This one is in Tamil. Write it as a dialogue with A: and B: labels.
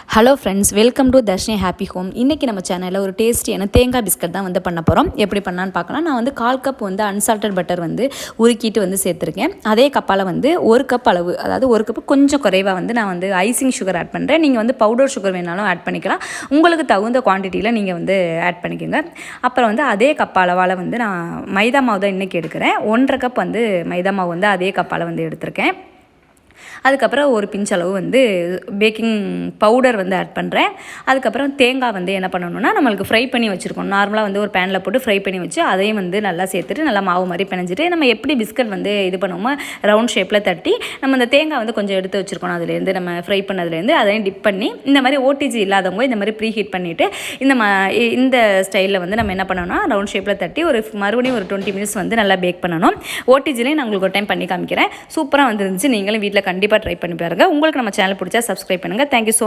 A: Hello friends, welcome to Dharshini happy home. இன்றைக்கி நம்ம சேனலில் ஒரு டேஸ்டியான தேங்காய் பிஸ்கட் தான் வந்து பண்ண போகிறோம். எப்படி பண்ணான்னு பார்க்கலாம். நான் வந்து 1/4 கப் வந்து அன்சால்டட் பட்டர் வந்து உருக்கிட்டு வந்து சேர்த்துருக்கேன். அதே கப்பால் வந்து 1 கப் அளவு, அதாவது 1 கப்பு கொஞ்சம் குறைவாக வந்து நான் வந்து ஐசிங் சுகர் ஆட் பண்ணுறேன். நீங்கள் வந்து பவுடர் சுகர் வேணாலும் ஆட் பண்ணிக்கலாம். உங்களுக்கு தகுந்த குவான்டிட்டியில் நீங்கள் வந்து ஆட் பண்ணிக்கோங்க. அப்புறம் வந்து அதே கப் அளவால் வந்து நான் மைதா மாவு தான் இன்றைக்கி எடுக்கிறேன். 1/2 கப் வந்து மைதா மாவு வந்து அதே கப்பால் வந்து எடுத்திருக்கேன். அதுக்கப்புறம் ஒரு பிஞ்ச் அளவு வந்து பேக்கிங் பவுடர் வந்து ஆட் பண்ணுறேன். அதுக்கப்புறம் தேங்காய் வந்து என்ன பண்ணணும்னா, நம்மளுக்கு ஃப்ரை பண்ணி வச்சுருக்கோம். நார்மலாக வந்து ஒரு பேனில் போட்டு ஃப்ரை பண்ணி வச்சு அதையும் வந்து நல்லா சேர்த்துட்டு நல்லா மாவு மாதிரி பிணைஞ்சிட்டு நம்ம எப்படி பிஸ்கட் வந்து இது பண்ணுவோமோ ரவுண்ட் ஷேப்பில் தட்டி நம்ம இந்த தேங்காய் வந்து கொஞ்சம் எடுத்து வச்சுருக்கோம். அதுலேருந்து நம்ம ஃப்ரை பண்ணதுலேருந்து அதையும் டிப் பண்ணி இந்த மாதிரி ஓடிஜி இல்லாதவங்க இந்த மாதிரி ப்ரீ ஹீட் பண்ணிவிட்டு இந்த ஸ்டைலில் வந்து நம்ம என்ன பண்ணணும்னா ரவுண்ட் ஷேப்பில் தட்டி மறுபடியும் ஒரு 20 மினிட்ஸ் வந்து நல்லா பேக் பண்ணணும். ஓடிஜிலையும் நான் உங்களுக்கு ஒரு டைம் பண்ணி காமிக்கிறேன். சூப்பராக வந்துருந்துச்சு. நீங்களும் வீட்டில் கண்டிப்பாக ட்ரை பண்ணி பாருங்கள். உங்களுக்கு நம்ம சேனல் பிடிச்சா சப்ஸ்கிரைப் பண்ணுங்கள். Thank you so much.